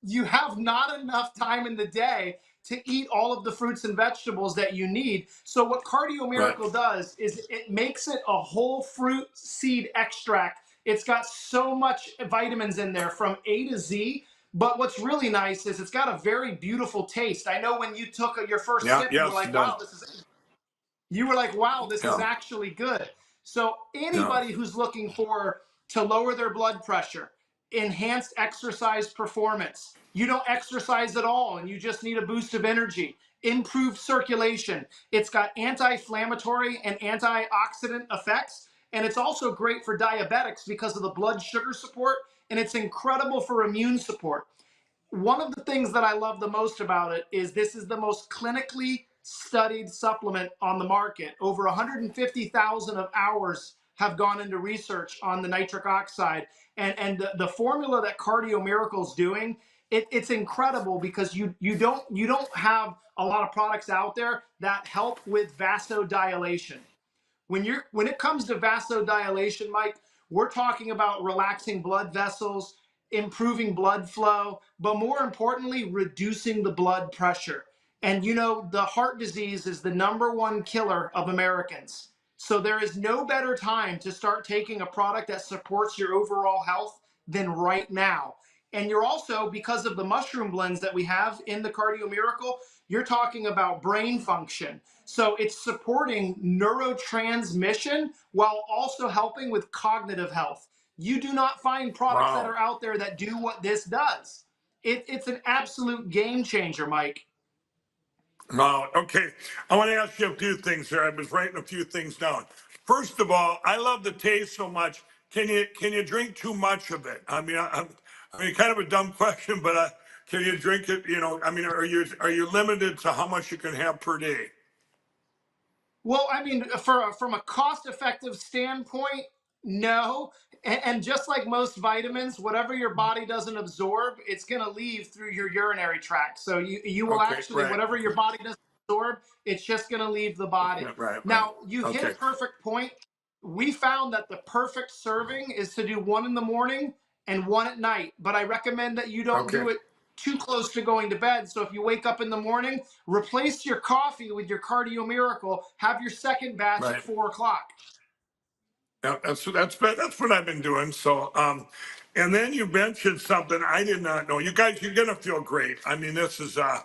You have not enough time in the day to eat all of the fruits and vegetables that you need. So what Cardio Miracle does is it makes it a whole fruit seed extract. It's got so much vitamins in there from A to Z. But what's really nice is it's got a very beautiful taste. I know when you took your first sip, you were like, wow, this is actually good. So anybody who's looking to lower their blood pressure, enhanced exercise performance, you don't exercise at all and you just need a boost of energy, improved circulation. It's got anti-inflammatory and antioxidant effects. And it's also great for diabetics because of the blood sugar support. And it's incredible for immune support. One of the things that I love the most about it is this is the most clinically studied supplement on the market. Over 150,000 of hours have gone into research on the nitric oxide. And the formula that Cardio Miracle is doing, it's incredible because you don't have a lot of products out there that help with vasodilation. When it comes to vasodilation, Mike, we're talking about relaxing blood vessels, improving blood flow, but more importantly, reducing the blood pressure. And the heart disease is the #1 killer of Americans. So there is no better time to start taking a product that supports your overall health than right now. And you're also, because of the mushroom blends that we have in the Cardio Miracle, you're talking about brain function. So it's supporting neurotransmission while also helping with cognitive health. You do not find products that are out there that do what this does. It's an absolute game changer, Mike. No, okay. I want to ask you a few things here. I was writing a few things down. First of all, I love the taste so much. Can you drink too much of it? I mean, kind of a dumb question, but can you drink it? Are you limited to how much you can have per day? Well, I mean, from a cost-effective standpoint, no. And just like most vitamins, whatever your body doesn't absorb, it's going to leave through your urinary tract. So you will whatever your body doesn't absorb, it's just going to leave the body. Now, you hit a perfect point. We found that the perfect serving is to do one in the morning and one at night. But I recommend that you don't do it too close to going to bed. So if you wake up in the morning, replace your coffee with your Cardio Miracle. Have your second batch at 4 o'clock. Yeah, that's what I've been doing. So, and then you mentioned something I did not know. You guys, you're gonna feel great. I mean, this is I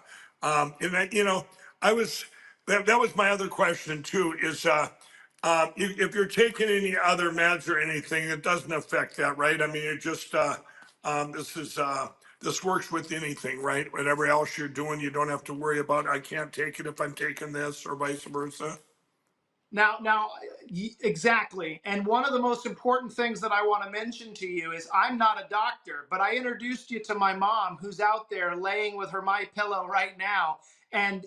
was that was my other question too. Is if you're taking any other meds or anything, it doesn't affect that, right? I mean, it just this works with anything, right? Whatever else you're doing, you don't have to worry about, I can't take it if I'm taking this or vice versa. Now, exactly. And one of the most important things that I want to mention to you is I'm not a doctor, but I introduced you to my mom who's out there laying with her MyPillow right now. And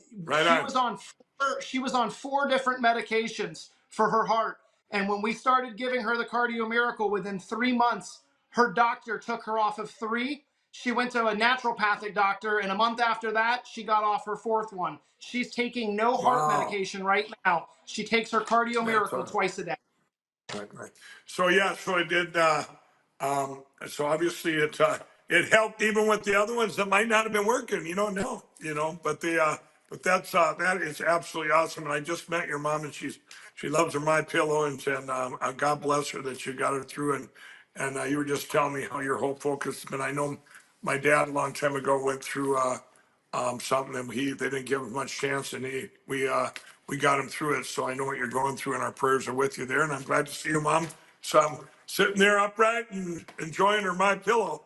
she was on 4 different medications for her heart. And when we started giving her the Cardio Miracle, within 3 months, her doctor took her off of 3. She went to a naturopathic doctor, and a month after that, she got off her 4th one. She's taking no heart medication right now. She takes her Cardio Miracle twice a day. Right. So it did. So obviously it helped even with the other ones that might not have been working. You don't know. But that is absolutely awesome. And I just met your mom, and she loves her MyPillow, and God bless her that you got her through. And you were just telling me how your whole focus has been. I know my dad a long time ago went through something that they didn't give him much chance, and we got him through it. So I know what you're going through, and our prayers are with you there. And I'm glad to see you, Mom. So I'm sitting there upright and enjoying her MyPillow.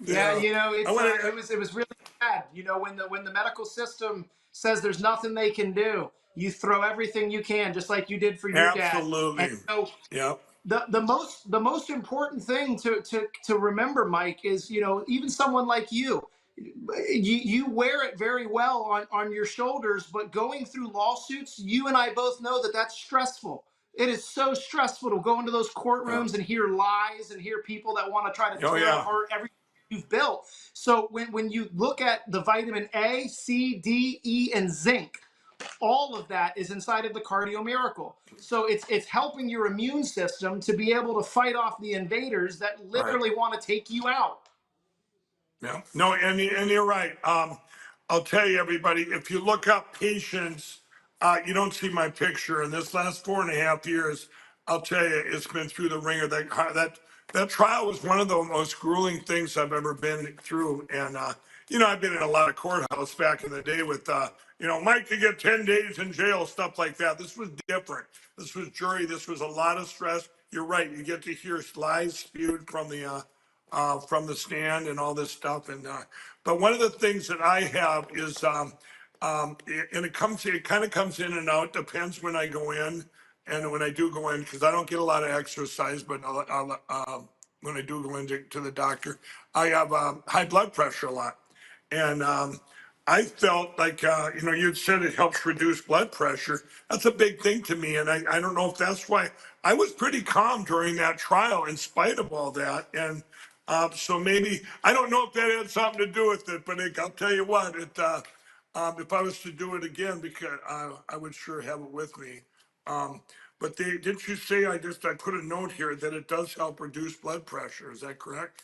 Yeah, Yeah. you know, I it's want to, it was really sad. You know, when the medical system says there's nothing they can do, you throw everything you can, just like you did for your dad. And absolutely. so Yep. the most important thing to remember, Mike, is, you know, even someone like you wear it very well on your shoulders, but going through lawsuits, you and I both know that that's stressful. It is so stressful to go into those Yep. courtrooms and hear lies and hear people that want to try to Oh, tear yeah. apart everything you've built. So when you look at the vitamin A, C, D, E, and zinc, all of that is inside of the Cardio Miracle. So it's helping your immune system to be able to fight off the invaders that Right. literally want to take you out. Yeah. No, and you're right. I'll tell you, everybody, if you look up patients, you don't see my picture. In this last 4.5 years, I'll tell you, it's been through the ringer. That trial was one of the most grueling things I've ever been through. And you know, I've been in a lot of courthouse back in the day with you know, Mike could get 10 days in jail, stuff like that. This was different. This was jury. This was a lot of stress. You're right. You get to hear lies spewed from the stand and all this stuff. And but one of the things that I have is, and it kind of comes in and out. Depends when I go in, and when I do go in, because I don't get a lot of exercise. But when I do go into to the doctor, I have high blood pressure a lot, and I felt like, you know, you'd said it helps reduce blood pressure. That's a big thing to me. And I don't know if that's why I was pretty calm during that trial in spite of all that. And so maybe, I don't know if that had something to do with it, but I'll tell you what, if I was to do it again, because I would sure have it with me. But didn't you say, I put a note here that it does help reduce blood pressure. Is that correct?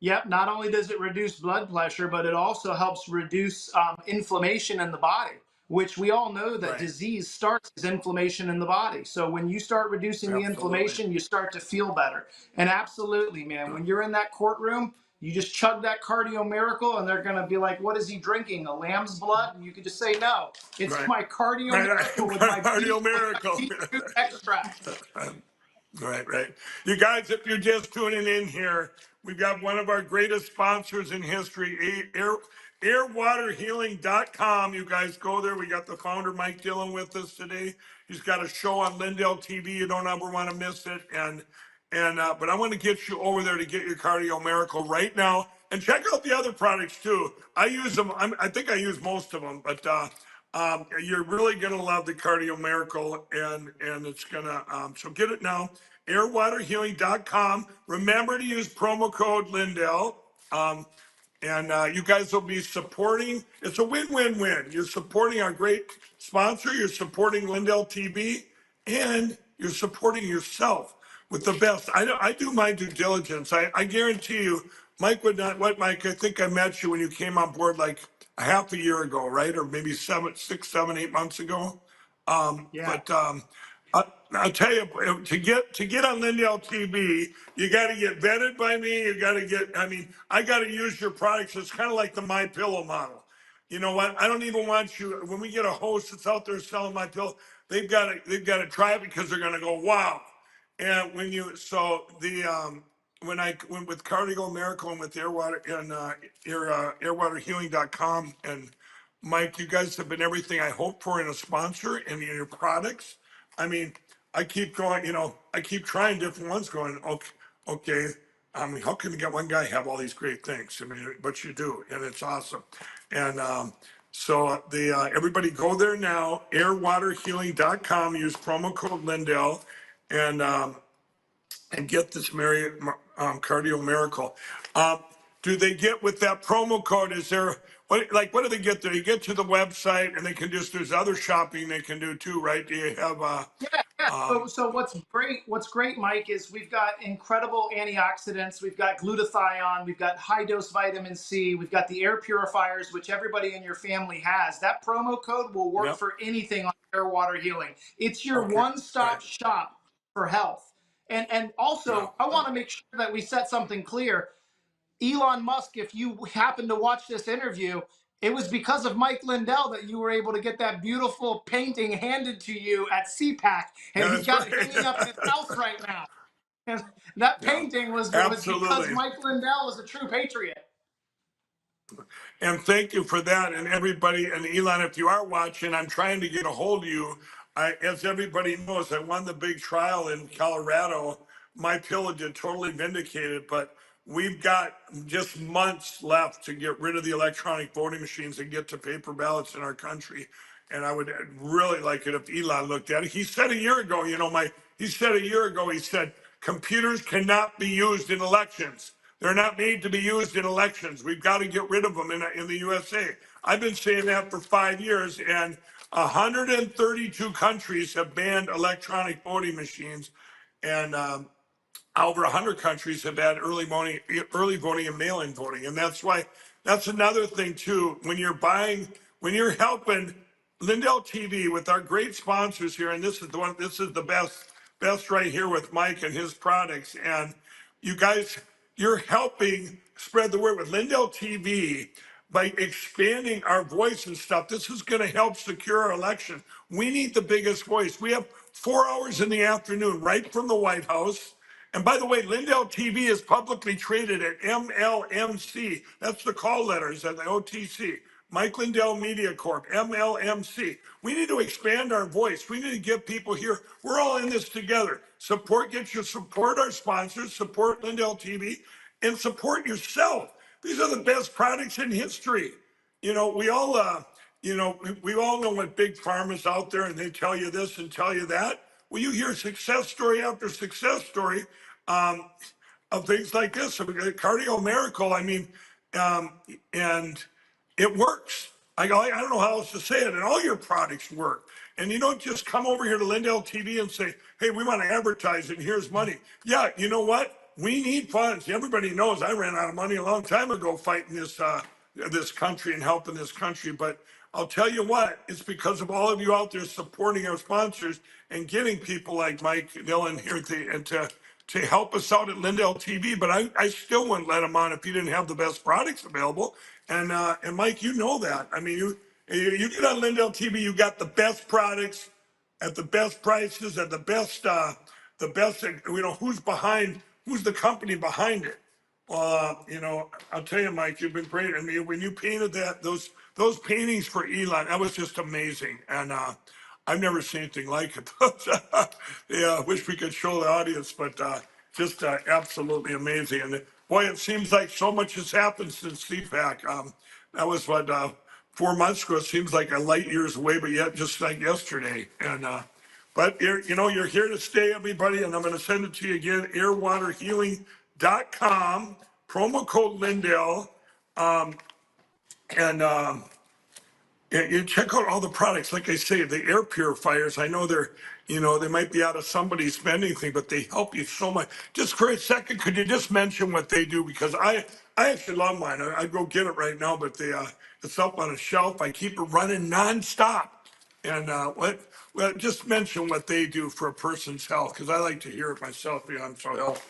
Yep. Not only does it reduce blood pressure, but it also helps reduce inflammation in the body, which we all know that Right. disease starts as inflammation in the body. So when you start reducing the Absolutely. inflammation, you start to feel better. And absolutely, man, when you're in that courtroom, you just chug that Cardio Miracle, and they're going to be like, what is he drinking? A lamb's blood? And you can just say, no, it's Right. my Cardio Right. Miracle with my Cardio miracle. beetroot extract. Right, right. You guys, if you're just tuning in here, we've got one of our greatest sponsors in history, airwaterhealing.com. You guys go there. We got the founder, Mike Dillon, with us today. He's got a show on Lindell TV. You don't ever want to miss it. But I want to get you over there to get your Cardio Miracle right now. And check out the other products too. I use them. I think I use most of them, but you're really gonna love the Cardio Miracle, and it's gonna so get it now. Airwaterhealing.com. Remember to use promo code Lindell. And you guys will be supporting. It's a win-win-win. You're supporting our great sponsor. You're supporting Lindell TV, and you're supporting yourself with the best. I do my due diligence. I guarantee you, Mike would not. What, Mike? I think I met you when you came on board like a half a year ago, right? Or maybe 6, 7, 8 months ago. Yeah. But I'll tell you, to get on Lindell TV, you got to get vetted by me. You got to get. I mean, I got to use your products. It's kind of like the My Pillow model. You know what? I don't even want you. When we get a host that's out there selling My Pillow, they've got to try it because they're going to go, wow. And when you so the when I went with Cardio Miracle and with Airwater and airwaterhealing.com, and Mike, you guys have been everything I hoped for in a sponsor and in your products. I mean, I keep going, you know, I keep trying different ones going, okay, okay. I mean, how can you get one guy have all these great things? I mean, but you do, and it's awesome. And so everybody go there now, airwaterhealing.com, use promo code Lindell, and get this Cardio Miracle. Do they get with that promo code? Is there what do they get there? You get to the website and they can there's other shopping they can do too, right? Do you have Yeah. So what's great, Mike, is we've got incredible antioxidants. We've got glutathione. We've got high dose vitamin C. We've got the air purifiers, which everybody in your family has. That promo code will work Yep. for anything on Air Water Healing. It's your Okay. one-stop Right. shop for health. And Yeah. also, I want to make sure that we set something clear. Elon Musk, if you happen to watch this interview, it was because of Mike Lindell that you were able to get that beautiful painting handed to you at CPAC, and Yeah, he's that's got it hanging up in right. his house right now. That Yeah, painting was because absolutely. Mike Lindell is a true patriot. And thank you for that. And everybody, and Elon, if you are watching, I'm trying to get a hold of you. As everybody knows, I won the big trial in Colorado. My pillage had totally vindicated, but we've got just months left to get rid of the electronic voting machines and get to paper ballots in our country. And I would really like it if Elon looked at it. He said a year ago, he said, computers cannot be used in elections. They're not made to be used in elections. We've got to get rid of them in the USA. I've been saying that for 5 years, and 132 countries have banned electronic voting machines, and over 100 countries have had early voting and mail-in voting. And that's another thing too. When you're helping Lindell TV with our great sponsors here, and this is the best right here with Mike and his products. And you guys, you're helping spread the word with Lindell TV by expanding our voice and stuff. This is going to help secure our election. We need the biggest voice. We have 4 hours in the afternoon right from the White House. And by the way, Lindell TV is publicly traded at MLMC. That's the call letters at the OTC. Mike Lindell Media Corp, MLMC. We need to expand our voice. We need to get people here. We're all in this together. Support our sponsors, support Lindell TV, and support yourself. These are the best products in history. We all know what big pharma's out there and they tell you this and tell you that. Well, you hear success story after success story of things like this, of a cardio miracle. And it works. I don't know how else to say it. And all your products work. And you don't just come over here to Lindell TV and say, hey, we want to advertise it and here's money. Yeah, you know what? We need funds. Everybody knows I ran out of money a long time ago fighting this country and helping this country. But I'll tell you what, it's because of all of you out there supporting our sponsors and getting people like Mike Dillon here to help us out at Lindell TV. But I still wouldn't let him on if he didn't have the best products available. And Mike, you know that. I mean, you get on Lindell TV, you got the best products at the best prices, at the best, who's the company behind it. I'll tell you, Mike, you've been great. I mean, when you painted those paintings for Elon, that was just amazing. And I've never seen anything like it. Yeah, I wish we could show the audience, but just absolutely amazing. And boy, it seems like so much has happened since CPAC. That was 4 months ago. It seems like a light years away, but yet just like yesterday. And but you're here to stay, everybody. And I'm going to send it to you again, airwaterhealing.com, promo code Lindell. And you check out all the products. Like I say, the air purifiers, I know they might be out of somebody's spending thing, but they help you so much. Just for a second, could you just mention what they do? Because I actually love mine. I'd go get it right now, but it's up on a shelf. I keep it running nonstop. And just mention what they do for a person's health, because I like to hear it myself. Yeah, I'm so healthy.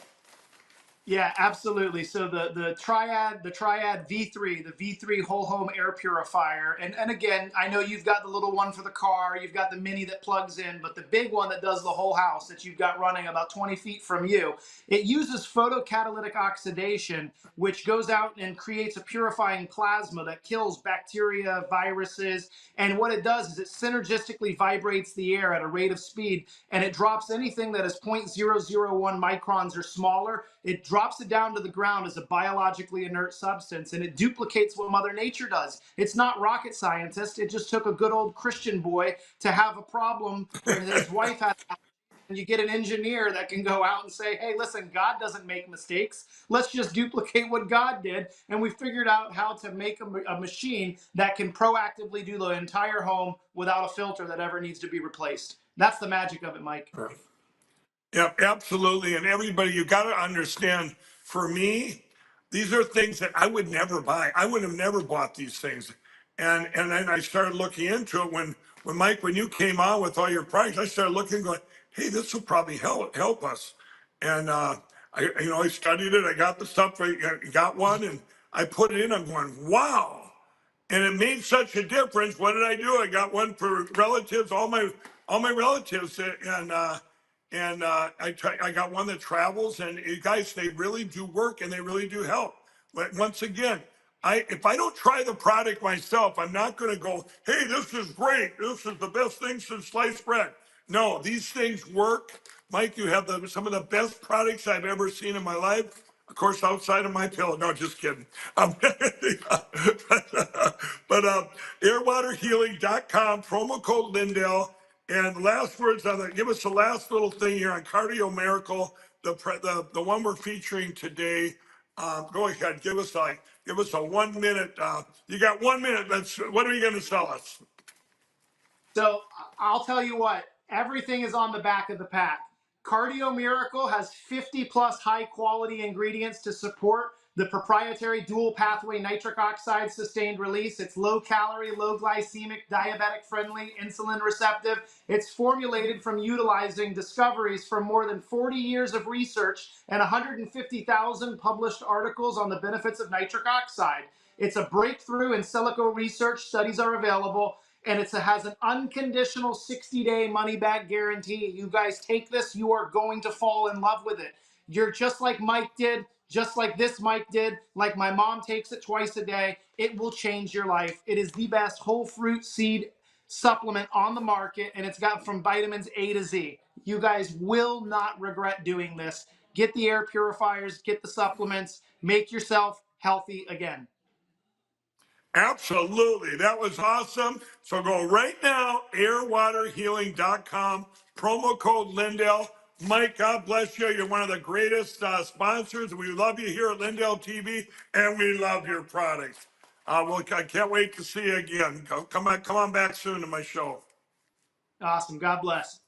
Yeah, absolutely. So the Triad V3, the V3 whole home air purifier. And again, I know you've got the little one for the car, you've got the mini that plugs in, but the big one that does the whole house that you've got running about 20 feet from you, it uses photocatalytic oxidation, which goes out and creates a purifying plasma that kills bacteria, viruses. And what it does is it synergistically vibrates the air at a rate of speed, and it drops anything that is 0.001 microns or smaller. It drops it down to the ground as a biologically inert substance, and it duplicates what Mother Nature does. It's not rocket scientist. It just took a good old Christian boy to have a problem where his wife had. And you get an engineer that can go out and say, hey, listen, God doesn't make mistakes. Let's just duplicate what God did. And we figured out how to make a machine that can proactively do the entire home without a filter that ever needs to be replaced. That's the magic of it, Mike. Yeah, absolutely. And everybody, you got to understand, for me, these are things that I would never buy. I would have never bought these things. And then I started looking into it when Mike, when you came on with all your products, I started looking going, hey, this will probably help us. And I studied it. I got the stuff, I got one, and I put it in. I'm going, wow. And it made such a difference. What did I do? I got one for relatives, all my relatives, and And I got one that travels, and guys, they really do work and they really do help. But once again, if I don't try the product myself, I'm not going to go, hey, this is great. This is the best thing since sliced bread. No, these things work. Mike, you have some of the best products I've ever seen in my life. Of course, outside of my pillow. No, just kidding. Airwaterhealing.com, promo code Lindell. And last words on the, give us the last little thing here on Cardio Miracle, the one we're featuring today. Go ahead, give us a 1 minute. You got 1 minute. What are you going to sell us? So I'll tell you what, everything is on the back of the pack. Cardio Miracle has 50 plus high quality ingredients to support the proprietary dual pathway nitric oxide sustained release. It's low calorie, low glycemic, diabetic friendly, insulin receptive. It's formulated from utilizing discoveries from more than 40 years of research and 150,000 published articles on the benefits of nitric oxide. It's a breakthrough in silico research. Studies are available. And it has an unconditional 60-day money-back guarantee. You guys take this, you are going to fall in love with it. You're just like Mike did, just like this Mike did, like my mom takes it twice a day. It will change your life. It is the best whole fruit seed supplement on the market, and it's got from vitamins A to Z. You guys will not regret doing this. Get the air purifiers, get the supplements, make yourself healthy again. Absolutely. That was awesome. So go right now, airwaterhealing.com, promo code Lindell. Mike, God bless you. You're one of the greatest sponsors. We love you here at Lindell TV, and we love your products. I can't wait to see you again. Come on back soon to my show. Awesome. God bless.